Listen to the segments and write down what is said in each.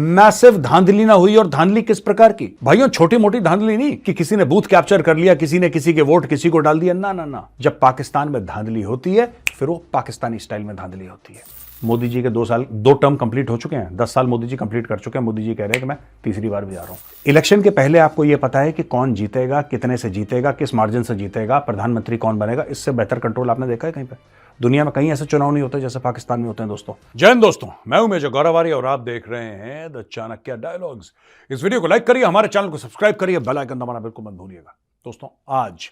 Massive धांधली ना हुई। और धांधली किस प्रकार की भाइयों? छोटी मोटी धांधली नहीं कि किसी ने बूथ कैप्चर कर लिया, किसी ने किसी के वोट किसी को डाल दिया। ना ना ना, जब पाकिस्तान में धांधली होती है फिर वो पाकिस्तानी स्टाइल में धांधली होती है। मोदी जी के 2 टर्म कंप्लीट हो चुके हैं, 10 साल मोदी जी कंप्लीट कर चुके हैं। मोदी जी कह रहे हैं कि मैं तीसरी बार भी आ रहा हूं। इलेक्शन के पहले आपको यह पता है कि कौन जीतेगा, कितने से जीतेगा, किस मार्जिन से जीतेगा, प्रधानमंत्री कौन बनेगा। इससे बेहतर कंट्रोल आपने देखा है कहीं पर? दुनिया में कहीं ऐसे चुनाव नहीं होते जैसे पाकिस्तान में होते हैं। दोस्तों जय हिंद दोस्तों, मैं हूं मेजर गौरव आर्य और आप देख रहे हैं द चाणक्य डायलॉग्स। इस वीडियो को लाइक करिए, हमारे चैनल को सब्सक्राइब करिए, बेल आइकन दबाना बिल्कुल मत भूलिएगा। दोस्तों आज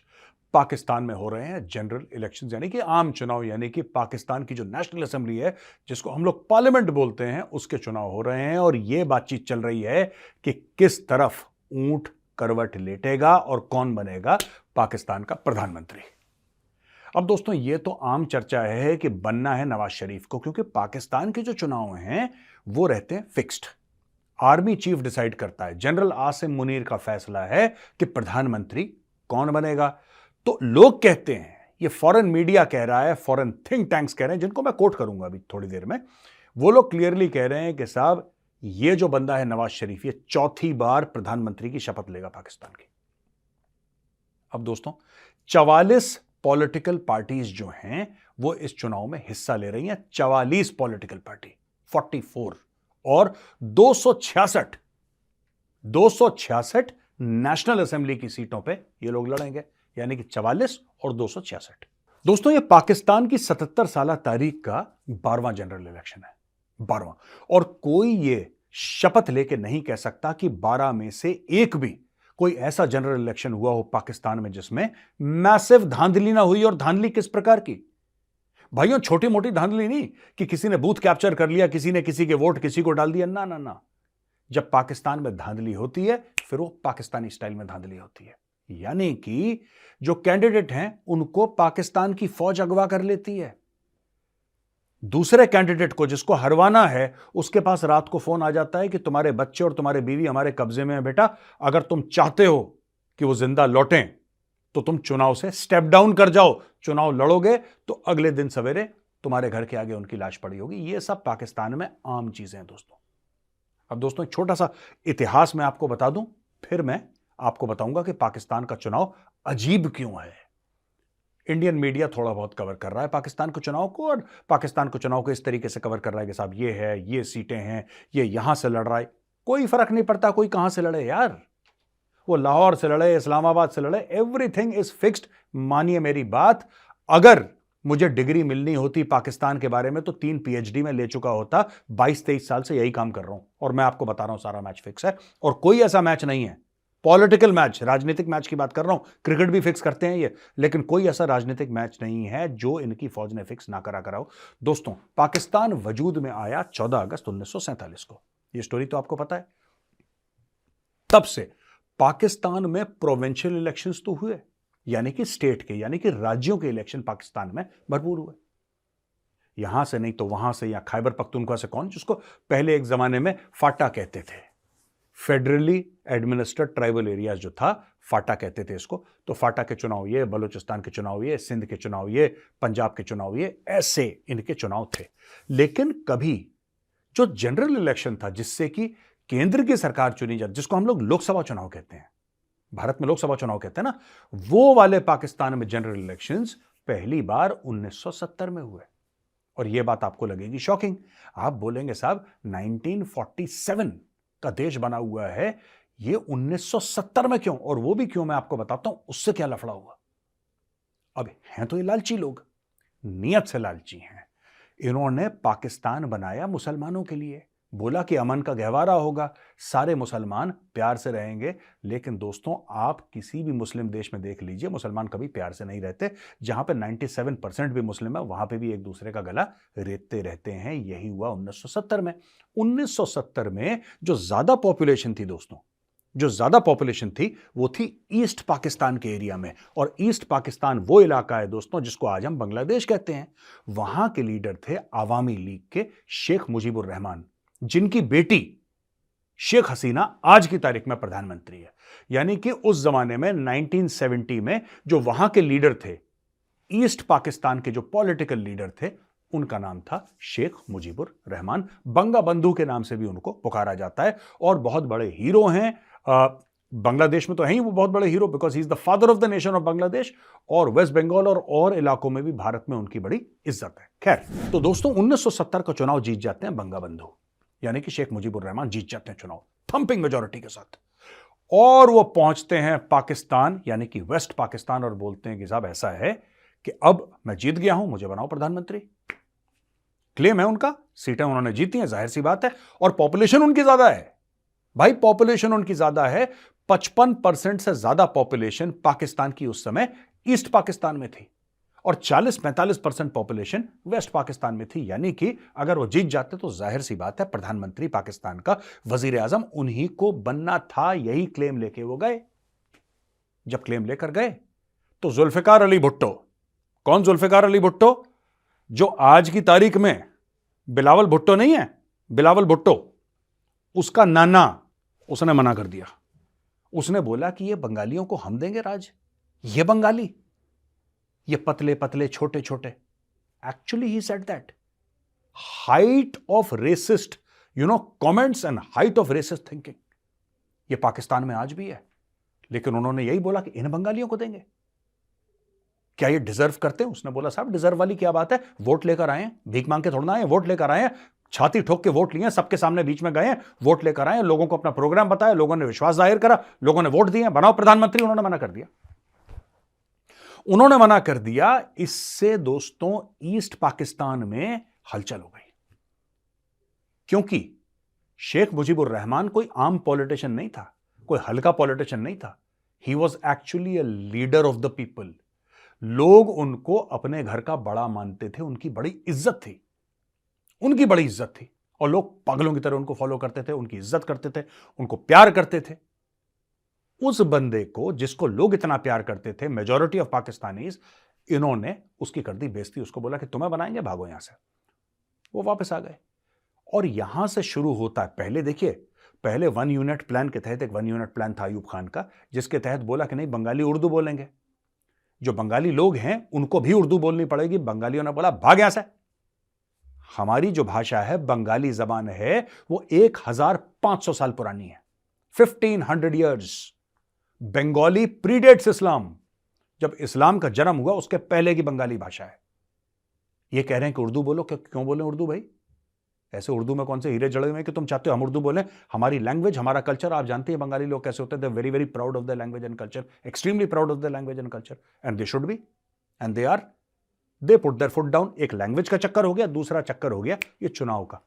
पाकिस्तान में हो रहे हैं जनरल इलेक्शंस, यानी कि आम चुनाव, यानी कि पाकिस्तान की जो नेशनल असेंबली है जिसको हम लोग पार्लियामेंट बोलते हैं, उसके चुनाव हो रहे हैं। और यह बातचीत चल रही है कि किस तरफ ऊंट करवट लेटेगा और कौन बनेगा पाकिस्तान का प्रधानमंत्री। अब दोस्तों ये तो आम चर्चा है कि बनना है नवाज शरीफ को, क्योंकि पाकिस्तान के जो चुनाव हैं वो रहते हैं फिक्स्ड। आर्मी चीफ डिसाइड करता है, जनरल आसिम मुनीर का फैसला है कि प्रधानमंत्री कौन बनेगा। तो लोग कहते हैं, ये फॉरेन मीडिया कह रहा है, फॉरेन थिंक टैंक्स कह रहे हैं, जिनको मैं कोट करूंगा अभी थोड़ी देर में, वो लोग क्लियरली कह रहे हैं कि साहब ये जो बंदा है नवाज शरीफ, ये चौथी बार प्रधानमंत्री की शपथ लेगा पाकिस्तान की। अब दोस्तों 44 पॉलिटिकल पार्टीज जो हैं वो इस चुनाव में हिस्सा ले रही हैं। 44 पॉलिटिकल पार्टी, 44 और 266 नेशनल असेंबली की सीटों पे ये लोग लड़ेंगे, यानी कि 44 और 266। दोस्तों ये पाकिस्तान की 77 साल तारीख का 12वां जनरल इलेक्शन है, 12वां। और कोई ये शपथ लेके नहीं कह सकता कि 12 में से एक भी कोई ऐसा जनरल इलेक्शन हुआ हो पाकिस्तान में जिसमें मैसिव धांधली ना हुई। और धांधली किस प्रकार की भाइयों? छोटी मोटी धांधली नहीं कि किसी ने बूथ कैप्चर कर लिया, किसी ने किसी के वोट किसी को डाल दिया। ना ना ना, जब पाकिस्तान में धांधली होती है फिर वो पाकिस्तानी स्टाइल में धांधली होती है। यानी कि जो कैंडिडेट हैं उनको पाकिस्तान की फौज अगवा कर लेती है। दूसरे कैंडिडेट को जिसको हरवाना है उसके पास रात को फोन आ जाता है कि तुम्हारे बच्चे और तुम्हारे बीवी हमारे कब्जे में है बेटा, अगर तुम चाहते हो कि वो जिंदा लौटें तो तुम चुनाव से स्टेप डाउन कर जाओ। चुनाव लड़ोगे तो अगले दिन सवेरे तुम्हारे घर के आगे उनकी लाश पड़ी होगी। ये सब पाकिस्तान में आम चीजें हैं दोस्तों। अब दोस्तों एक छोटा सा इतिहास मैं आपको बता दूं, फिर मैं आपको बताऊंगा कि पाकिस्तान का चुनाव अजीब क्यों है। इंडियन मीडिया थोड़ा बहुत कवर कर रहा है पाकिस्तान के चुनाव को, और पाकिस्तान के चुनाव को इस तरीके से कवर कर रहा है कि साहब ये है, ये सीटें हैं, ये यहां से लड़ रहा है। कोई फर्क नहीं पड़ता कोई कहां से लड़े यार, वो लाहौर से लड़े, इस्लामाबाद से लड़े, एवरीथिंग इज फिक्स्ड। मानिए मेरी बात, अगर मुझे डिग्री मिलनी होती पाकिस्तान के बारे में तो 3 PhD में ले चुका होता। 22-23 साल से यही काम कर रहा हूं और मैं आपको बता रहा हूं सारा मैच फिक्स है। और कोई ऐसा मैच नहीं है, पॉलिटिकल मैच, राजनीतिक मैच की बात कर रहा हूं, क्रिकेट भी फिक्स करते हैं ये, लेकिन कोई ऐसा राजनीतिक मैच नहीं है जो इनकी फौज ने फिक्स ना करा हो। दोस्तों पाकिस्तान वजूद में आया 14 अगस्त 1947 को, ये स्टोरी तो आपको पता है। तब से पाकिस्तान में प्रोविंशियल इलेक्शंस तो हुए, यानी कि स्टेट के, यानी कि राज्यों के इलेक्शन पाकिस्तान में भरपूर हुए। यहां से नहीं तो वहां से, या खैबर पख्तूनख्वा से कौन, जिसको पहले एक जमाने में फाटा कहते थे, फेडरली एडमिनिस्ट्रेड ट्राइबल एरियाज जो था, फाटा कहते थे इसको। तो फाटा के चुनाव ये, बलूचिस्तान के चुनाव ये, सिंध के चुनाव ये, पंजाब के चुनाव ये, ऐसे इनके चुनाव थे। लेकिन कभी जो जनरल इलेक्शन था जिससे कि केंद्र की सरकार चुनी जाती, जिसको हम लोग लोकसभा चुनाव कहते हैं, भारत में लोकसभा चुनाव कहते हैं ना, वो वाले पाकिस्तान में जनरल इलेक्शंस पहली बार 1970 में हुए। और यह बात आपको लगेगी शॉकिंग, आप बोलेंगे साहब 1947 का देश बना हुआ है, ये 1970 में क्यों? और वो भी क्यों मैं आपको बताता हूं, उससे क्या लफड़ा हुआ। अब हैं तो ये लालची लोग, नियत से लालची हैं। इन्होंने पाकिस्तान बनाया मुसलमानों के लिए, बोला कि अमन का गहवारा होगा, सारे मुसलमान प्यार से रहेंगे। लेकिन दोस्तों आप किसी भी मुस्लिम देश में देख लीजिए, मुसलमान कभी प्यार से नहीं रहते। जहां पे 97% भी मुस्लिम है वहां पे भी एक दूसरे का गला रेतते रहते हैं। यही हुआ 1970 में। 1970 में जो ज्यादा पॉपुलेशन थी दोस्तों, जो ज्यादा पॉपुलेशन थी वो थी ईस्ट पाकिस्तान के एरिया में। और ईस्ट पाकिस्तान वो इलाका है दोस्तों जिसको आज हम बांग्लादेश कहते हैं। वहां के लीडर थे आवामी लीग के शेख मुजीबुर रहमान, जिनकी बेटी शेख हसीना आज की तारीख में प्रधानमंत्री है। यानी कि उस जमाने में 1970 में जो वहां के लीडर थे, ईस्ट पाकिस्तान के जो पॉलिटिकल लीडर थे, उनका नाम था शेख मुजीबुर रहमान। बंगा बंधु के नाम से भी उनको पुकारा जाता है और बहुत बड़े हीरो हैं। बांग्लादेश में तो है ही वो बहुत बड़े hero, because he is the father of the nation of Bangladesh. और वेस्ट बंगाल और इलाकों में भी भारत में उनकी बड़ी इज्जत है। खैर, तो दोस्तों 1970 का चुनाव जीत जाते हैं बंगा बंधु, यानी कि शेख मुजीबुर रहमान जीत जाते हैं चुनाव थंपिंग मेजॉरिटी के साथ। और वो पहुंचते हैं पाकिस्तान, यानी कि वेस्ट पाकिस्तान, और बोलते हैं कि साहब ऐसा है कि अब मैं जीत गया हूं, मुझे बनाओ प्रधानमंत्री। क्लेम है उनका, सीटें उन्होंने जीती हैं, जाहिर सी बात है। और पॉपुलेशन उनकी ज्यादा है भाई, पॉपुलेशन उनकी ज्यादा है। 55% से ज्यादा पॉपुलेशन पाकिस्तान की उस समय ईस्ट पाकिस्तान में थी और 40-45% पॉपुलेशन वेस्ट पाकिस्तान में थी। यानी कि अगर वो जीत जाते तो जाहिर सी बात है प्रधानमंत्री पाकिस्तान का, वजीर आजम उन्हीं को बनना था। यही क्लेम लेके वो गए। जब क्लेम लेकर गए तो जुल्फिकार अली भुट्टो, कौन जुल्फिकार अली भुट्टो? जो आज की तारीख में बिलावल भुट्टो नहीं है, बिलावल भुट्टो, उसका नाना, उसने मना कर दिया। उसने बोला कि ये बंगालियों को हम देंगे राज, ये बंगाली, ये पतले पतले छोटे छोटे। Actually he said that height of racist comments and height of racist thinking ये पाकिस्तान में आज भी है। लेकिन उन्होंने यही बोला कि इन बंगालियों को देंगे, क्या ये डिजर्व करते हैं? उसने बोला साहब डिजर्व वाली क्या बात है, वोट लेकर आए, भीख मांग के थोड़ा आए, वोट लेकर आए, छाती ठोक के वोट लिए, सबके सामने बीच में गए, वोट लेकर आए, लोगों को अपना प्रोग्राम बताया, लोगों ने विश्वास जाहिर करा, लोगों ने वोट दिए, बनाओ प्रधानमंत्री। उन्होंने मना कर दिया, उन्होंने मना कर दिया। इससे दोस्तों ईस्ट पाकिस्तान में हलचल हो गई, क्योंकि शेख मुजीबुर रहमान कोई आम पॉलिटिशियन नहीं था, कोई हल्का पॉलिटिशियन नहीं था। He was actually a leader of the people. लोग उनको अपने घर का बड़ा मानते थे, उनकी बड़ी इज्जत थी, उनकी बड़ी इज्जत थी। और लोग पागलों की तरह उनको फॉलो करते थे, उनकी इज्जत करते थे, उनको प्यार करते थे। उस बंदे को जिसको लोग इतना प्यार करते थे, मेजॉरिटी ऑफ पाकिस्तानीज, इन्होंने उसकी कर दी बेइज्जती। उसको बोला कि तुम्हें बनाएंगे, भागो यहां से। वो वापस आ गए और यहां से शुरू होता है। पहले देखिए, पहले 1 यूनिट प्लान के तहत, एक 1 यूनिट प्लान था अयूब खान का, जिसके तहत बोला कि नहीं बंगाली उर्दू बोलेंगे, जो बंगाली लोग हैं उनको भी उर्दू बोलनी पड़ेगी। बंगालियों ने बोला भाग यहां से, हमारी जो भाषा है बंगाली जबान है वो 1500 साल पुरानी है, 1500 ईयर्स। बंगाली प्रीडेट्स इस्लाम, जब इस्लाम का जन्म हुआ उसके पहले की बंगाली भाषा है। ये कह रहे हैं कि उर्दू बोलो, क्यों बोले उर्दू भाई? ऐसे उर्दू में कौन से हीरे जड़े हुए हैं कि तुम चाहते हो हम उर्दू बोलें? हमारी लैंग्वेज, हमारा कल्चर, आप जानते हैं बंगाली लोग कैसे होते हैं, they very very proud of the language and culture, extremely proud of the language and culture, and they should be, and they are. They put their foot down. एक लैंग्वेज का चक्कर हो गया, दूसरा चक्कर हो गया ये चुनाव का।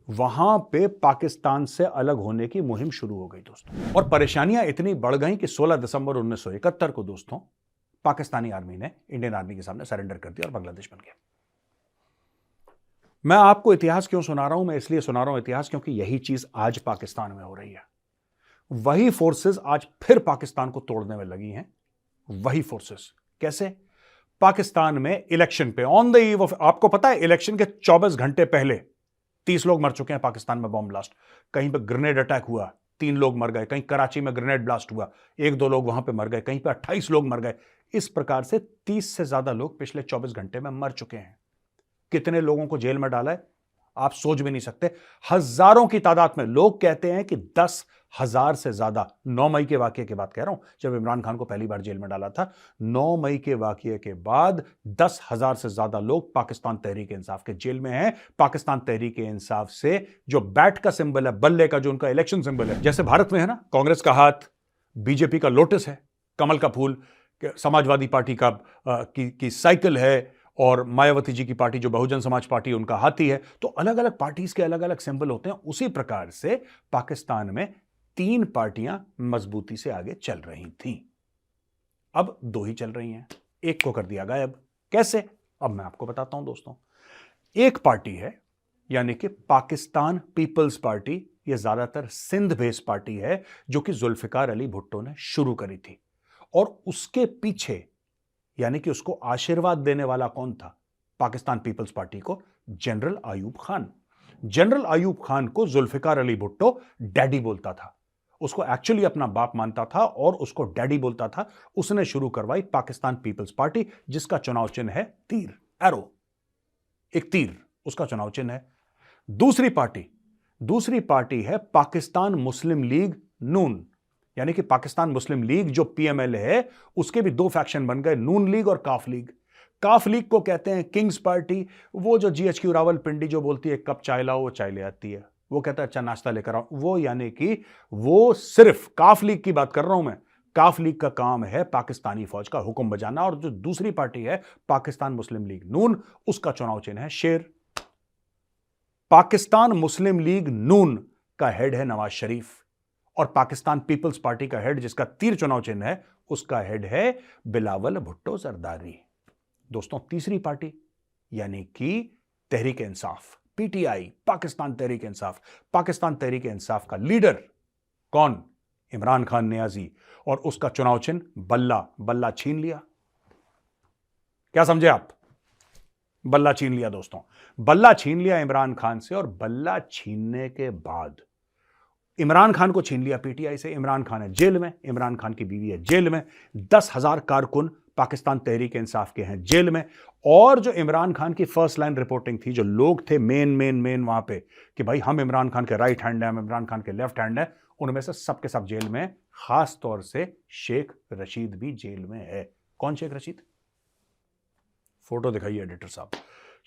वहां पे पाकिस्तान से अलग होने की मुहिम शुरू हो गई दोस्तों, और परेशानियां इतनी बढ़ गई कि 16 दिसंबर 1971 को दोस्तों पाकिस्तानी आर्मी ने इंडियन आर्मी के सामने सरेंडर कर दिया और बांग्लादेश बन गया। मैं आपको इतिहास क्यों सुना रहा हूं? मैं इसलिए सुना रहा हूं इतिहास क्योंकि यही चीज आज पाकिस्तान में हो रही है। वही फोर्सेस आज फिर पाकिस्तान को तोड़ने में लगी हैं। वही फोर्सेस कैसे? पाकिस्तान में इलेक्शन पे ऑन द ईव ऑफ, आपको पता है इलेक्शन के 24 घंटे पहले 30 लोग मर चुके हैं पाकिस्तान में बॉम्ब ब्लास्ट। कहीं पे ग्रेनेड अटैक हुआ, 3 लोग मर गए। कहीं कराची में ग्रेनेड ब्लास्ट हुआ, 1-2 लोग वहां पे मर गए। कहीं पे 28 लोग मर गए। इस प्रकार से 30 से ज्यादा लोग पिछले 24 घंटे में मर चुके हैं। कितने लोगों को जेल में डाला है आप सोच भी नहीं सकते, हजारों की तादाद में। लोग कहते हैं कि 10,000 से ज्यादा, 9 मई के वाकये की बात कह रहा हूं, जब इमरान खान को पहली बार जेल में डाला था, 9 मई के वाकये के बाद 10,000 से ज्यादा लोग पाकिस्तान तहरीक इंसाफ के जेल में हैं। पाकिस्तान तहरीक इंसाफ से जो बैट का सिंबल है, बल्ले का, जो उनका इलेक्शन सिंबल है, जैसे भारत में है ना कांग्रेस का हाथ, बीजेपी का लोटस है, कमल का फूल, समाजवादी पार्टी का की साइकिल है, और मायावती जी की पार्टी जो बहुजन समाज पार्टी, उनका हाथी है। तो अलग अलग पार्टीज के अलग अलग सिंबल होते हैं। उसी प्रकार से पाकिस्तान में 3 पार्टियां मजबूती से आगे चल रही थीं। अब 2 ही चल रही हैं, एक को कर दिया गायब। कैसे? अब मैं आपको बताता हूं दोस्तों। एक पार्टी है, यानी कि पाकिस्तान पीपल्स पार्टी। यह ज्यादातर सिंध बेस्ड पार्टी है, जो कि जुल्फिकार अली भुट्टो ने शुरू करी थी। और उसके पीछे, यानी कि उसको आशीर्वाद देने वाला कौन था पाकिस्तान पीपल्स पार्टी को? जनरल अयूब खान। जनरल अयूब खान को जुल्फिकार अली भुट्टो डैडी बोलता था। उसको एक्चुअली अपना बाप मानता था और उसको डैडी बोलता था। उसने शुरू करवाई पाकिस्तान पीपल्स पार्टी, जिसका चुनाव चिन्ह है तीर, एरो। एक तीर, उसका चुनाव चिन्ह है। दूसरी पार्टी है पाकिस्तान मुस्लिम लीग नून, यानी कि पाकिस्तान मुस्लिम लीग जो पीएमएल है, उसके भी दो फैक्शन बन गए, नून लीग और काफ लीग। काफ लीग को कहते हैं किंग्स पार्टी, वो जो जीएचक्यू रावलपिंडी जो बोलती है कप चाय लाओ, वो चाय ले आती है, वो कहता है अच्छा नाश्ता लेकर आओ, वो यानी कि वो सिर्फ काफ लीग की बात कर रहा हूं मैं। काफ लीग का काम है पाकिस्तानी फौज का हुक्म बजाना, और जो दूसरी पार्टी है पाकिस्तान मुस्लिम लीग नून, उसका चुनाव चिन्ह है शेर। पाकिस्तान मुस्लिम लीग नून का हेड है नवाज शरीफ, और पाकिस्तान पीपल्स पार्टी का हेड जिसका तीर चुनाव चिन्ह है, उसका हेड है बिलावल भुट्टो जरदारी। दोस्तों तीसरी पार्टी यानी कि तहरीक इंसाफ, पीटीआई, पाकिस्तान तहरीक इंसाफ। पाकिस्तान तहरीक इंसाफ का लीडर कौन? इमरान खान नियाजी, और उसका चुनाव चिन्ह बल्ला। बल्ला छीन लिया, क्या समझे आप? बल्ला छीन लिया दोस्तों, बल्ला छीन लिया इमरान खान से, और बल्ला छीनने के बाद इमरान खान को छीन लिया पीटीआई से। इमरान खान है जेल में, इमरान खान की बीवी है जेल में, 10,000 कारकुन पाकिस्तान तहरीक इंसाफ के हैं जेल में। और जो इमरान खान की फर्स्ट लाइन रिपोर्टिंग थी, जो लोग थे मेन वहां पे कि भाई हम इमरान खान के राइट हैंड हैं, हम इमरान खान के लेफ्ट हैंड हैं, उनमें से सबके सब जेल में। खास तौर से शेख रशीद भी जेल में है। कौन शेख रशीद? फोटो दिखाइए एडिटर साहब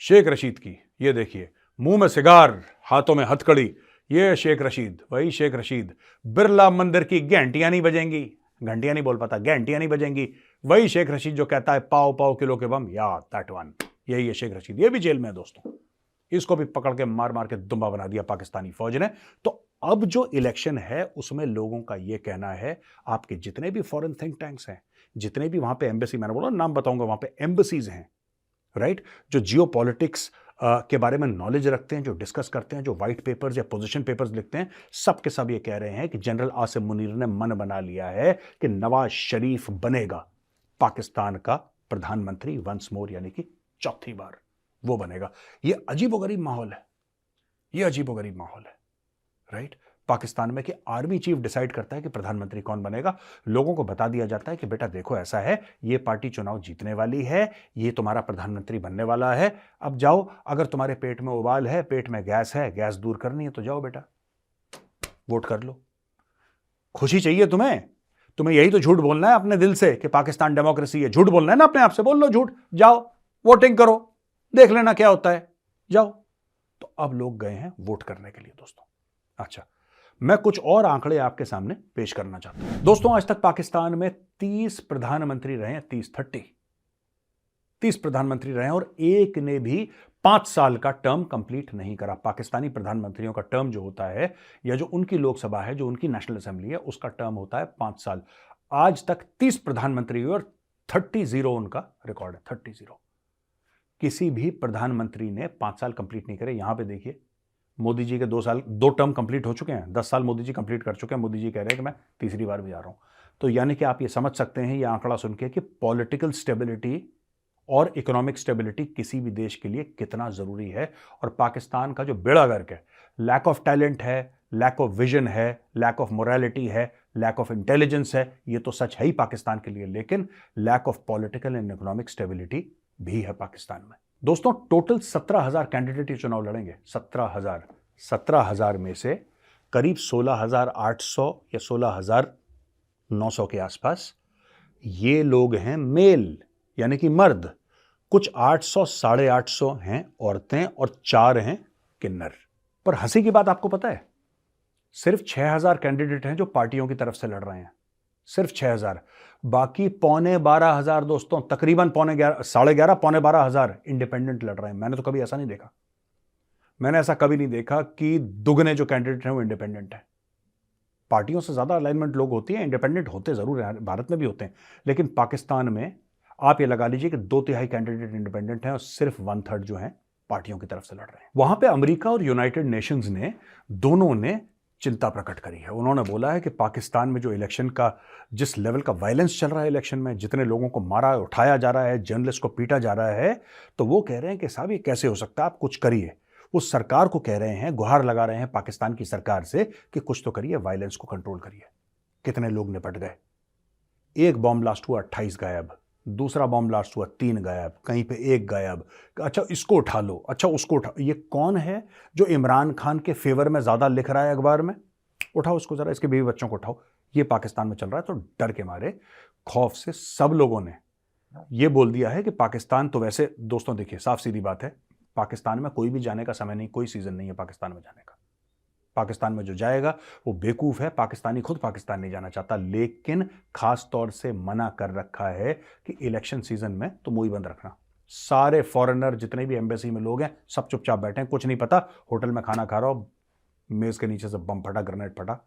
शेख रशीद की, ये देखिए, मुंह में सिगार, हाथों में हथकड़ी, ये शेख रशीद, वही शेख रशीद। बिरला मंदिर की घंटियां नहीं बजेंगी, घंटियां नहीं बोल पाता, घंटियां नहीं बजेंगी, वही शेख रशीद जो कहता है पाव पाव किलो के बम, या दैट वन, यही है शेख रशीद। ये भी जेल में है दोस्तों, इसको भी पकड़ के मार मार के दुम्बा बना दिया पाकिस्तानी फौज ने। तो अब जो इलेक्शन है उसमें लोगों का यह कहना है, आपके जितने भी फॉरेन थिंक टैंक्स हैं, जितने भी वहां पे एम्बेसी, मैंने बोला नाम बताऊंगा, वहां पे एम्बेसीज हैं, राइट, जो जियो पॉलिटिक्स के बारे में नॉलेज रखते हैं, जो डिस्कस करते हैं, जो व्हाइट पेपर्स या पोजीशन पेपर्स लिखते हैं, सब के सब ये कह रहे हैं कि जनरल आसिम मुनीर ने मन बना लिया है कि नवाज शरीफ बनेगा पाकिस्तान का प्रधानमंत्री वंस मोर, यानी कि चौथी बार वो बनेगा। ये अजीबोगरीब माहौल है, ये अजीबोगरीब माहौल है, राइट। पाकिस्तान में कि आर्मी चीफ डिसाइड करता है कि प्रधानमंत्री कौन बनेगा। लोगों को बता दिया जाता है कि बेटा देखो ऐसा है, ये पार्टी चुनाव जीतने वाली है, ये तुम्हारा प्रधानमंत्री बनने वाला है, अब जाओ, अगर तुम्हारे पेट में उबाल है, पेट में गैस है, गैस दूर करनी है तो जाओ बेटा वोट कर लो। खुशी चाहिए तुम्हें, तुम्हें यही तो झूठ बोलना है अपने दिल से कि पाकिस्तान डेमोक्रेसी है, झूठ बोलना है ना अपने आप से, बोल लो झूठ, जाओ वोटिंग करो, देख लेना क्या होता है, जाओ। तो अब लोग गए हैं वोट करने के लिए दोस्तों। अच्छा, मैं कुछ और आंकड़े आपके सामने पेश करना चाहता हूं दोस्तों। आज तक पाकिस्तान में 30 प्रधानमंत्री रहे हैं, 30 प्रधानमंत्री रहे हैं, और एक ने भी 5 साल का टर्म कंप्लीट नहीं करा। पाकिस्तानी प्रधानमंत्रियों का टर्म जो होता है, या जो उनकी लोकसभा है, जो उनकी नेशनल असेंबली है, उसका टर्म होता है 5 साल। आज तक 30 प्रधानमंत्री हुए और 30 उनका रिकॉर्ड है, 30। किसी भी प्रधानमंत्री ने 5 साल कंप्लीट नहीं करे। यहां पे देखिए, मोदी जी के 2 टर्म कंप्लीट हो चुके हैं, 10 साल मोदी जी कंप्लीट कर चुके हैं। मोदी जी कह रहे हैं कि मैं तीसरी बार भी जा रहा हूं। तो यानी कि आप ये समझ सकते हैं, ये आंकड़ा सुन के, कि पॉलिटिकल स्टेबिलिटी और इकोनॉमिक स्टेबिलिटी किसी भी देश के लिए कितना जरूरी है। और पाकिस्तान का जो बेड़ा गर्क है, लैक ऑफ टैलेंट है, लैक ऑफ विजन है, लैक ऑफ मोरालिटी है, लैक ऑफ इंटेलिजेंस है, ये तो सच है ही पाकिस्तान के लिए, लेकिन lack of political and economic stability भी है पाकिस्तान में। दोस्तों टोटल 17,000 कैंडिडेट ये चुनाव लड़ेंगे, 17,000 में से करीब 16,800 या 16,900 के आसपास ये लोग हैं मेल, यानी कि मर्द। कुछ 800 850 हैं औरतें, और 4 हैं किन्नर। पर हंसी की बात आपको पता है, सिर्फ 6,000 कैंडिडेट हैं जो पार्टियों की तरफ से लड़ रहे हैं, सिर्फ 6,000। बाकी 12,500 दोस्तों, तकरीबन 11,500 12,500 इंडिपेंडेंट लड़ रहे हैं। मैंने तो कभी ऐसा नहीं देखा, मैंने ऐसा कभी नहीं देखा कि दुगने जो कैंडिडेट हैं वो इंडिपेंडेंट हैं। पार्टियों से ज्यादा अलाइनमेंट लोग होती है, इंडिपेंडेंट होते जरूर हैं, भारत में भी होते हैं, लेकिन पाकिस्तान में आप ये लगा लीजिए कि 2/3 कैंडिडेट इंडिपेंडेंट हैं और सिर्फ 1/3 जो हैं पार्टियों की तरफ से लड़ रहे हैं। वहां पे अमेरिका और यूनाइटेड नेशंस ने, दोनों ने चिंता प्रकट करी है। उन्होंने बोला है कि पाकिस्तान में जो इलेक्शन का, जिस लेवल का वायलेंस चल रहा है इलेक्शन में, जितने लोगों को मारा उठाया जा रहा है, जर्नलिस्ट को पीटा जा रहा है, तो वो कह रहे हैं कि साहब ये कैसे हो सकता है, आप कुछ करिए। उस सरकार को कह रहे हैं, गुहार लगा रहे हैं पाकिस्तान की सरकार से कि कुछ तो करिए, वायलेंस को कंट्रोल करिए। कितने लोग निपट गए, एक बॉम्ब ब्लास्ट हुआ, 28 गायब, दूसरा बॉम्ब ब्लास्ट हुआ, 3 गायब, कहीं पे 1 गायब। अच्छा इसको उठा लो, अच्छा उसको उठा। ये कौन है जो इमरान खान के फेवर में ज्यादा लिख रहा है अखबार में? उठाओ इसको जरा, इसके बीवी बच्चों को उठाओ। ये पाकिस्तान में चल रहा है। तो डर के मारे, खौफ से सब लोगों ने ये बोल दिया है कि पाकिस्तान तो वैसे दोस्तों देखिए साफ सीधी बात है, पाकिस्तान में कोई भी जाने का समय नहीं, कोई सीजन नहीं है पाकिस्तान में जाने का। पाकिस्तान में जो जाएगा वो बेवकूफ है, पाकिस्तानी खुद पाकिस्तान नहीं जाना चाहता, लेकिन खास तौर से मना कर रखा है कि इलेक्शन सीजन में तो मुंह ही बंद रखना। सारे फॉरेनर जितने भी एम्बेसी में लोग हैं सब चुपचाप बैठे हैं, कुछ नहीं पता, होटल में खाना खा रहा हो, मेज के नीचे से बम फटा, ग्रेनेड फटा,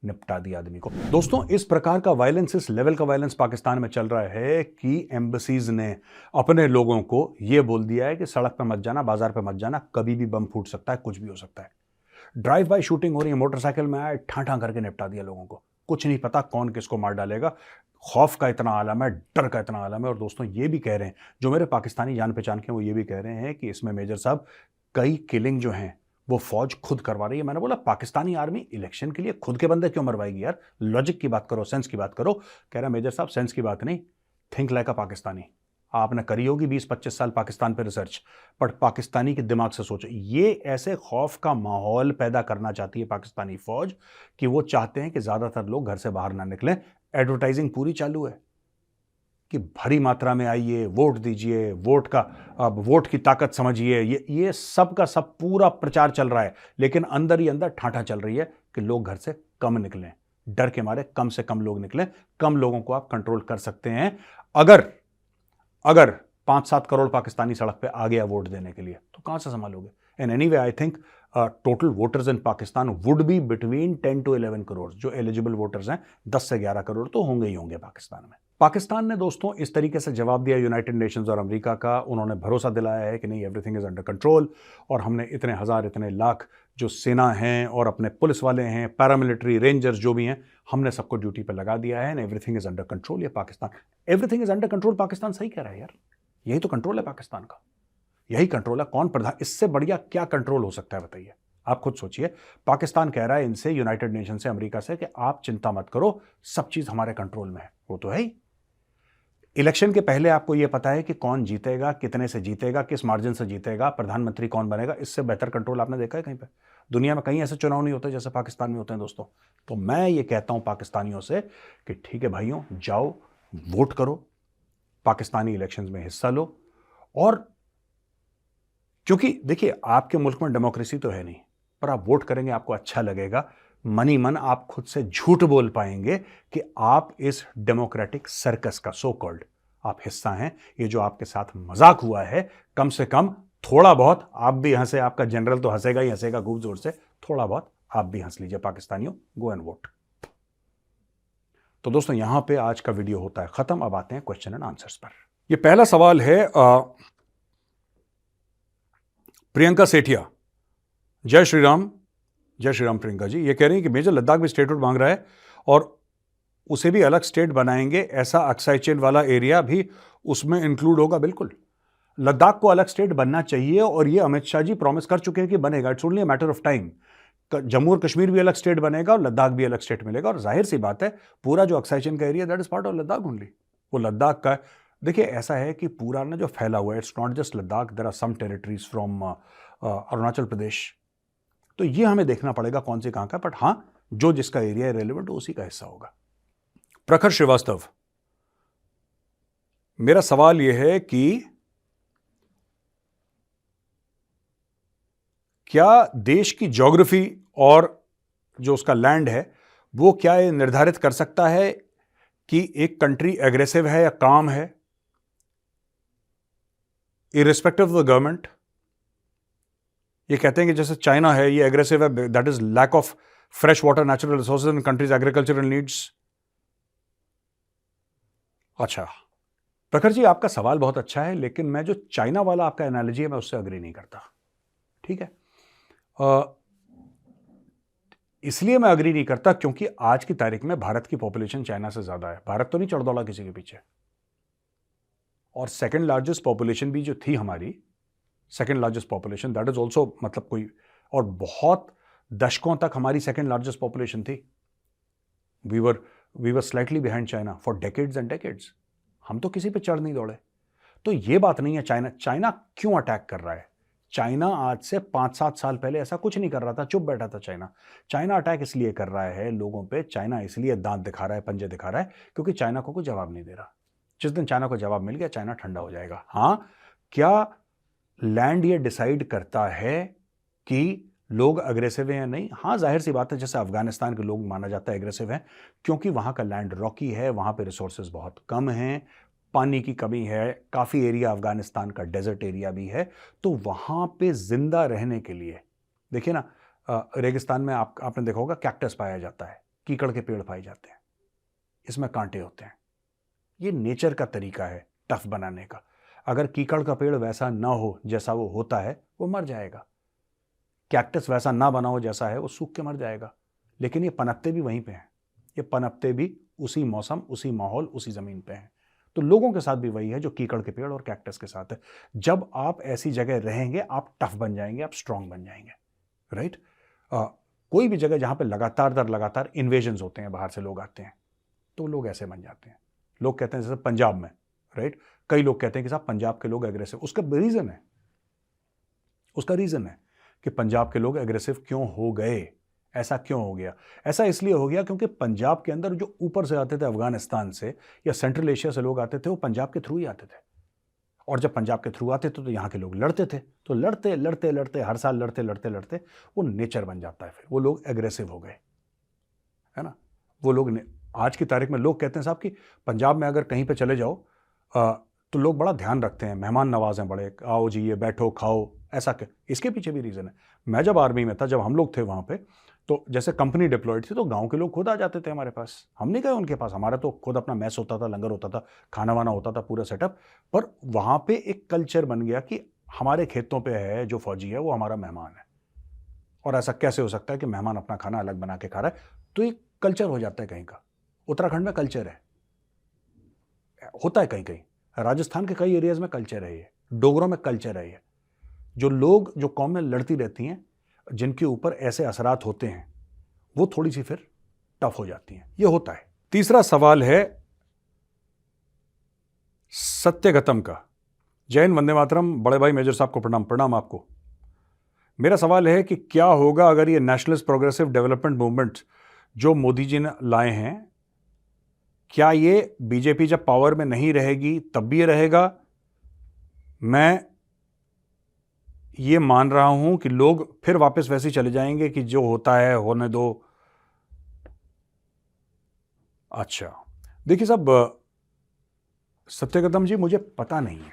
निपटा दिया आदमी को। दोस्तों इस प्रकार का वायलेंस, इस लेवल का वायलेंस पाकिस्तान में चल रहा है कि एम्बेसीज ने अपने लोगों को यह बोल दिया है कि सड़क पर मत जाना, बाजार पर मत जाना, कभी भी बम फूट सकता है, कुछ भी हो सकता है। ड्राइव बाय शूटिंग हो रही है, मोटरसाइकिल में आए ठां करके निपटा दिया लोगों को, कुछ नहीं पता कौन किसको मार डालेगा। खौफ का इतना आलम है, डर का इतना आलम है। और दोस्तों ये भी कह रहे हैं, जो मेरे पाकिस्तानी जान पहचान के, वो ये भी कह रहे हैं कि इसमें मेजर साहब कई किलिंग जो हैं वो फौज खुद करवा रही है। मैंने बोला पाकिस्तानी आर्मी इलेक्शन के लिए खुद के बंदे क्यों मरवाएगी यार? लॉजिक की बात करो, सेंस की बात करो। कह रहा मेजर साहब सेंस की बात नहीं, थिंक लाइक अ पाकिस्तानी। आपने करी होगी 20-25 साल पाकिस्तान पे रिसर्च, पर पाकिस्तानी के दिमाग से सोचो। ये ऐसे खौफ का माहौल पैदा करना चाहती है पाकिस्तानी फौज कि वो चाहते हैं कि ज्यादातर लोग घर से बाहर ना निकलें। एडवर्टाइजिंग पूरी चालू है कि भारी मात्रा में आइए, वोट दीजिए, वोट का अब वोट की ताकत समझिए। ये सब का सब पूरा प्रचार चल रहा है, लेकिन अंदर ही अंदर ठाठा चल रही है कि लोग घर से कम निकलें, डर के मारे कम से कम लोग निकलें। कम लोगों को आप कंट्रोल कर सकते हैं अगर 5-7 करोड़ पाकिस्तानी सड़क पे आ गया वोट देने के लिए, तो कहां से संभालोगे? And anyway I think total voters in Pakistan would be between 10 to 11 crore. जो एलिजिबल वोटर्स हैं 10 से 11 करोड़ तो होंगे ही होंगे पाकिस्तान में। पाकिस्तान ने दोस्तों इस तरीके से जवाब दिया यूनाइटेड नेशंस और अमेरिका का। उन्होंने भरोसा दिलाया है कि नहीं, एवरीथिंग इज अंडर कंट्रोल, और हमने इतने हजार इतने लाख जो सेना हैं और अपने पुलिस वाले हैं, पैरामिलिट्री, रेंजर्स जो भी हैं, हमने सबको ड्यूटी पर लगा दिया है। Everything is under control. ये Pakistan everything is under control, Pakistan सही कह रहा है यार। यही तो कंट्रोल है पाकिस्तान का, यही कंट्रोल है। कौन प्रधान, इससे बढ़िया क्या कंट्रोल हो सकता है बताइए? आप खुद सोचिए। पाकिस्तान कह रहा है इनसे, यूनाइटेड नेशन से, अमेरिका से, कि आप चिंता मत करो, सब चीज हमारे कंट्रोल में है। वो तो है ही। इलेक्शन के पहले आपको यह पता है कि कौन जीतेगा, कितने से जीतेगा, किस मार्जिन से जीतेगा, प्रधानमंत्री कौन बनेगा। इससे बेहतर कंट्रोल आपने देखा है कहीं पे? दुनिया में कहीं ऐसे चुनाव नहीं होते जैसे पाकिस्तान में होते हैं दोस्तों। तो मैं ये कहता हूं पाकिस्तानियों से कि ठीक है भाइयों, जाओ वोट करो, पाकिस्तानी इलेक्शंस में हिस्सा लो। और क्योंकि देखिए आपके मुल्क में डेमोक्रेसी तो है नहीं, पर आप वोट करेंगे, आपको अच्छा लगेगा, मनी मन आप खुद से झूठ बोल पाएंगे कि आप इस डेमोक्रेटिक सर्कस का, सो कॉल्ड, आप हिस्सा हैं। ये जो आपके साथ मजाक हुआ है, कम से कम थोड़ा बहुत आप भी हंसे। आपका जनरल तो हंसेगा ही हंसेगा खूब जोर से, थोड़ा बहुत आप भी हंस लीजिए पाकिस्तानियों। Go and vote. तो दोस्तों यहां पे आज का वीडियो होता है खत्म। अब आते हैं क्वेश्चन एंड आंसर्स पर। ये पहला सवाल है प्रियंका सेठिया। जय श्री राम। जय श्री राम प्रियंका जी। ये कह रही हैं कि मेजर लद्दाख भी स्टेटहुड मांग रहा है और उसे भी अलग स्टेट बनाएंगे, ऐसा अक्साई चेन वाला एरिया भी उसमें इंक्लूड होगा। बिल्कुल, लद्दाख को अलग स्टेट बनना चाहिए और ये अमित शाह जी प्रॉमिस कर चुके हैं कि बनेगा। It's only a matter of time. Jammu और कश्मीर भी अलग स्टेट बनेगा और लद्दाख भी अलग स्टेट मिलेगा। और जाहिर सी बात है, पूरा जो अक्साई चेन का area that is part of Ladakh only, वो लद्दाख का है। देखिए ऐसा है कि पूरा ना जो फैला हुआ है, it's not just Ladakh, there are some territories from Arunachal Pradesh. तो ये हमें देखना पड़ेगा कौन से कहां का, बट हां जो जिसका एरिया है रेलेवेंट उसी का हिस्सा होगा। प्रखर श्रीवास्तव, मेरा सवाल यह है कि क्या देश की ज्योग्राफी और जो उसका लैंड है वो क्या ये निर्धारित कर सकता है कि एक कंट्री एग्रेसिव है या काम है, इररिस्पेक्टिव ऑफ द गवर्नमेंट? ये कहते हैं कि जैसे चाइना है ये एग्रेसिव है, that is lack of fresh water, natural resources in countries agricultural needs. अच्छा प्रखर जी, आपका सवाल बहुत अच्छा है, लेकिन मैं जो चाइना वाला आपका एनालॉजी है मैं उससे अग्री नहीं करता। ठीक है, इसलिए मैं अग्री नहीं करता क्योंकि आज की तारीख में भारत की पॉपुलेशन चाइना से ज्यादा है। भारत तो नहीं चढ़ दौड़ा किसी के पीछे, और सेकंड लार्जेस्ट पॉपुलेशन भी जो थी हमारी, second largest population that is also, मतलब कोई, और बहुत दशकों तक हमारी सेकंड लार्जेस्ट पॉपुलेशन थी। We were slightly behind China for decades and decades. हम तो किसी पे चढ़ नहीं दौड़े। तो ये बात नहीं है चाइना क्यों अटैक कर रहा है। चाइना आज से 5-7 साल पहले ऐसा कुछ नहीं कर रहा था, चुप बैठा था चाइना अटैक इसलिए कर रहा है लोगों पे, चाइना इसलिए दांत दिखा रहा है, पंजे दिखा रहा है, क्योंकि चाइना को कोई जवाब नहीं दे रहा। जिस दिन चाइना को जवाब मिल गया, चाइना ठंडा हो जाएगा। हाँ, क्या लैंड ये डिसाइड करता है कि लोग अग्रेसिव हैं या नहीं? हाँ, जाहिर सी बात है, जैसे अफगानिस्तान के लोग माना जाता है एग्रेसिव हैं, क्योंकि वहां का लैंड रॉकी है, वहां पे रिसोर्सेज बहुत कम हैं, पानी की कमी है, काफी एरिया अफगानिस्तान का डेजर्ट एरिया भी है। तो वहां पे जिंदा रहने के लिए, देखिए ना, रेगिस्तान में आपने देखा होगा कैक्टस पाया जाता है, कीकड़ के पेड़ पाए जाते हैं, इसमें कांटे होते हैं। ये नेचर का तरीका है टफ बनाने का। अगर कीकड़ का पेड़ वैसा ना हो जैसा वो होता है, वो मर जाएगा। कैक्टस वैसा ना बना हो जैसा है, वो सूख के मर जाएगा। लेकिन ये पनपते भी वहीं पे हैं, ये पनपते भी उसी मौसम, उसी माहौल, उसी जमीन पे हैं। तो लोगों के साथ भी वही है जो कीकड़ के पेड़ और कैक्टस के साथ है। जब आप ऐसी जगह रहेंगे, आप टफ बन जाएंगे, आप स्ट्रांग बन जाएंगे, राइट। कोई भी जगह जहां पे लगातार दर लगातार इन्वेजन्स होते हैं, बाहर से लोग आते हैं, तो लोग ऐसे बन जाते हैं। लोग कहते हैं जैसे पंजाब में, राइट, कई लोग कहते हैं कि साहब पंजाब के लोग एग्रेसिव। उसका रीजन है कि पंजाब के लोग एग्रेसिव क्यों हो गए, ऐसा क्यों हो गया। ऐसा इसलिए हो गया क्योंकि पंजाब के अंदर जो ऊपर से आते थे अफगानिस्तान से या सेंट्रल एशिया से लोग आते थे, वो पंजाब के थ्रू ही आते थे। और जब पंजाब के थ्रू आते थे तो यहाँ के लोग लड़ते थे, तो लड़ते लड़ते लड़ते हर साल लड़ते लड़ते लड़ते वो नेचर बन जाता है। फिर वो लोग एग्रेसिव हो गए, है ना। वो लोग आज की तारीख में लोग कहते हैं साहब कि पंजाब में अगर कहीं पे चले जाओ तो लोग बड़ा ध्यान रखते हैं, मेहमान नवाज हैं बड़े, आओ जी, ये बैठो खाओ, ऐसा इसके पीछे भी रीज़न है। मैं जब आर्मी में था, जब हम लोग थे वहाँ पे, तो जैसे कंपनी डिप्लॉयड थी तो गांव के लोग खुद आ जाते थे हमारे पास, हम नहीं गए उनके पास, हमारा तो खुद अपना मैस होता था, लंगर होता था, खाना वाना होता था, पूरा सेटअप। पर वहाँ पे एक कल्चर बन गया कि हमारे खेतों पे है जो फौजी है वो हमारा मेहमान है, और ऐसा कैसे हो सकता है कि मेहमान अपना खाना अलग बना के खा रहा है। तो एक कल्चर हो जाता है कहीं का। उत्तराखंड में कल्चर है, होता है कहीं कहीं, राजस्थान के कई एरियाज में कल्चर है, ये डोगरों में कल्चर है। ये जो लोग, जो कौमें लड़ती रहती हैं, जिनके ऊपर ऐसे असरात होते हैं, वो थोड़ी सी फिर टफ हो जाती हैं, ये होता है। तीसरा सवाल है सत्यगतम का। जय हिंद, वंदे मातरम। बड़े भाई मेजर साहब को प्रणाम। प्रणाम आपको। मेरा सवाल है कि क्या होगा अगर ये नेशनलिस्ट प्रोग्रेसिव डेवलपमेंट मूवमेंट जो मोदी जी ने लाए हैं, क्या ये बीजेपी जब पावर में नहीं रहेगी तब भी ये रहेगा? मैं ये मान रहा हूं कि लोग फिर वापस वैसे ही चले जाएंगे कि जो होता है होने दो। अच्छा, देखिए साहब, सत्यगतम जी, मुझे पता नहीं है,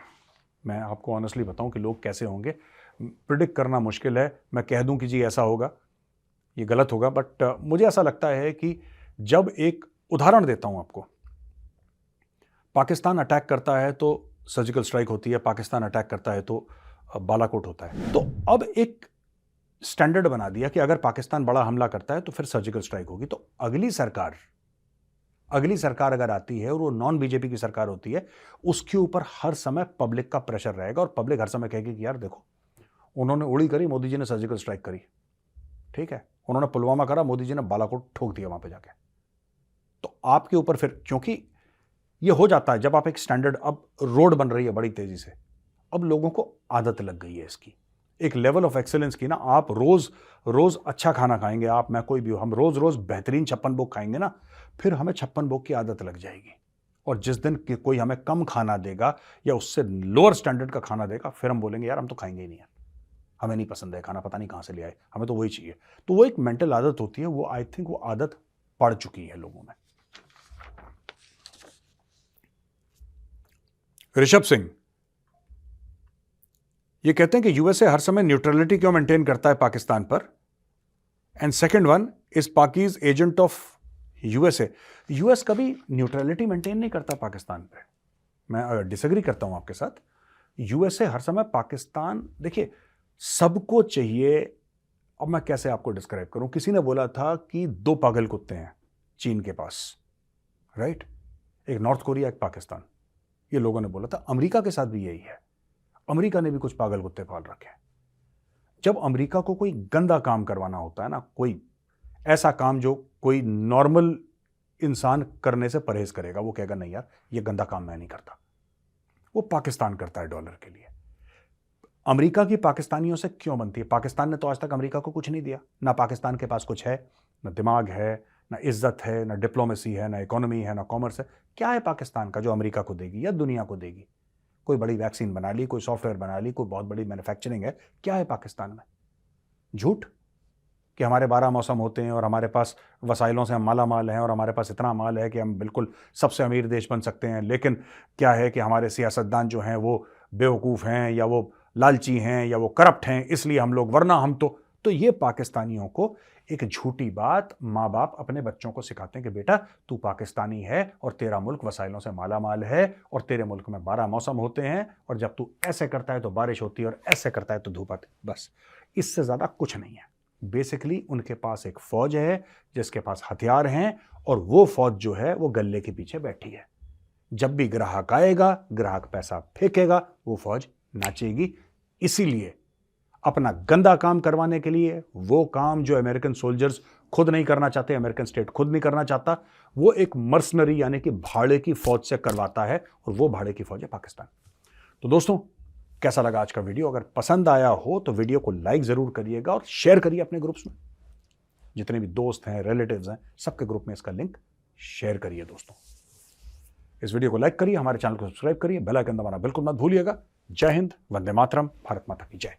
मैं आपको ऑनेस्टली बताऊं कि लोग कैसे होंगे, प्रिडिक्ट करना मुश्किल है। मैं कह दूं कि जी ऐसा होगा, ये गलत होगा, बट मुझे ऐसा लगता है कि जब एक उदाहरण देता हूं आपको, पाकिस्तान अटैक करता है तो सर्जिकल स्ट्राइक होती है, पाकिस्तान अटैक करता है तो बालाकोट होता है। तो अब एक स्टैंडर्ड बना दिया कि अगर पाकिस्तान बड़ा हमला करता है तो फिर सर्जिकल स्ट्राइक होगी। तो अगली सरकार अगर आती है और वो नॉन बीजेपी की सरकार होती है, उसके ऊपर हर समय पब्लिक का प्रेशर रहेगा और पब्लिक हर समय कहेगी कि यार देखो, उन्होंने उड़ी करी, मोदी जी ने सर्जिकल स्ट्राइक करी, ठीक है, उन्होंने पुलवामा करा, मोदी जी ने बालाकोट ठोक दिया वहां पे जाके। तो आपके ऊपर फिर, क्योंकि ये हो जाता है जब आप एक स्टैंडर्ड, अब रोड बन रही है बड़ी तेजी से, अब लोगों को आदत लग गई है इसकी, एक लेवल ऑफ एक्सेलेंस की ना। आप रोज रोज अच्छा खाना खाएंगे, आप, मैं, कोई भी हो, हम रोज रोज बेहतरीन 56 भोग खाएंगे ना, फिर हमें 56 भोग की आदत लग जाएगी। और जिस दिन कोई हमें कम खाना देगा या उससे लोअर स्टैंडर्ड का खाना देगा, फिर हम बोलेंगे यार हम तो खाएंगे ही नहीं, यार हमें नहीं पसंद है खाना, पता नहीं कहां से ले आए, हमें तो वही चाहिए। तो वो एक मेंटल आदत होती है, वो आई थिंक वो आदत पड़ चुकी है लोगों में। ऋषभ सिंह ये कहते हैं कि यूएसए हर समय न्यूट्रलिटी क्यों मेंटेन करता है पाकिस्तान पर, and second one is Pakis agent of USA. US कभी न्यूट्रलिटी मेंटेन नहीं करता पाकिस्तान पे, मैं डिसएग्री करता हूं आपके साथ। यूएसए हर समय पाकिस्तान, देखिए सबको चाहिए। अब मैं कैसे आपको डिस्क्राइब करूं, किसी ने बोला था कि 2 पागल कुत्ते हैं चीन के पास, राइट, एक नॉर्थ कोरिया, एक पाकिस्तान, ये लोगों ने बोला था। अमेरिका के साथ भी यही है, अमेरिका ने भी कुछ पागल कुत्ते पाल रखे हैं। जब अमेरिका को कोई गंदा काम करवाना होता है ना, कोई ऐसा काम जो कोई नॉर्मल इंसान करने से परहेज करेगा, वो कहेगा नहीं यार ये गंदा काम मैं नहीं करता। वो पाकिस्तान करता है डॉलर के लिए। अमेरिका की पाकिस्तानियों से क्यों बनती है? पाकिस्तान ने तो आज तक अमेरिका को कुछ नहीं दिया। ना पाकिस्तान के पास कुछ है, ना दिमाग है, ना इज्जत है, ना डिप्लोमेसी है, ना इकोनॉमी है, ना कॉमर्स है। क्या है पाकिस्तान का जो अमेरिका को देगी या दुनिया को देगी? कोई बड़ी वैक्सीन बना ली, कोई सॉफ्टवेयर बना ली, कोई बहुत बड़ी मैन्युफैक्चरिंग है, क्या है पाकिस्तान में? झूठ कि हमारे 12 मौसम होते हैं और हमारे पास वसाइलों से हम माला माल हैं और हमारे पास इतना माल है कि हम बिल्कुल सबसे अमीर देश बन सकते हैं। लेकिन क्या है कि हमारे सियासतदान जो हैं वो बेवकूफ़ हैं या वो लालची हैं या वो करप्ट हैं, इसलिए हम लोग, वरना हम तो ये पाकिस्तानियों को एक झूठी बात माँ बाप अपने बच्चों को सिखाते हैं कि बेटा तू पाकिस्तानी है और तेरा मुल्क वसाइलों से माला माल है और तेरे मुल्क में 12 मौसम होते हैं और जब तू ऐसे करता है तो बारिश होती है और ऐसे करता है तो धूप आती है। बस इससे ज़्यादा कुछ नहीं है। बेसिकली उनके पास एक फौज है जिसके पास हथियार हैं और वो फौज जो है वो गल्ले के पीछे बैठी है। जब भी ग्राहक आएगा, ग्राहक पैसा फेंकेगा, वो फौज नाचेगी। इसीलिए अपना गंदा काम करवाने के लिए, वो काम जो अमेरिकन सोल्जर्स खुद नहीं करना चाहते, अमेरिकन स्टेट खुद नहीं करना चाहता, वो एक मर्सनरी यानी कि भाड़े की फौज से करवाता है और वो भाड़े की फौज है पाकिस्तान। तो दोस्तों कैसा लगा आज का वीडियो? अगर पसंद आया हो तो वीडियो को लाइक जरूर करिएगा और शेयर करिए अपने ग्रुप्स में। जितने भी दोस्त हैं, रिलेटिव्स हैं, सबके ग्रुप में इसका लिंक शेयर करिए। दोस्तों इस वीडियो को लाइक करिए, हमारे चैनल को सब्सक्राइब करिए, बेल आइकन दबाना बिल्कुल मत भूलिएगा। जय हिंद, वंदे मातरम, भारत माता की जय।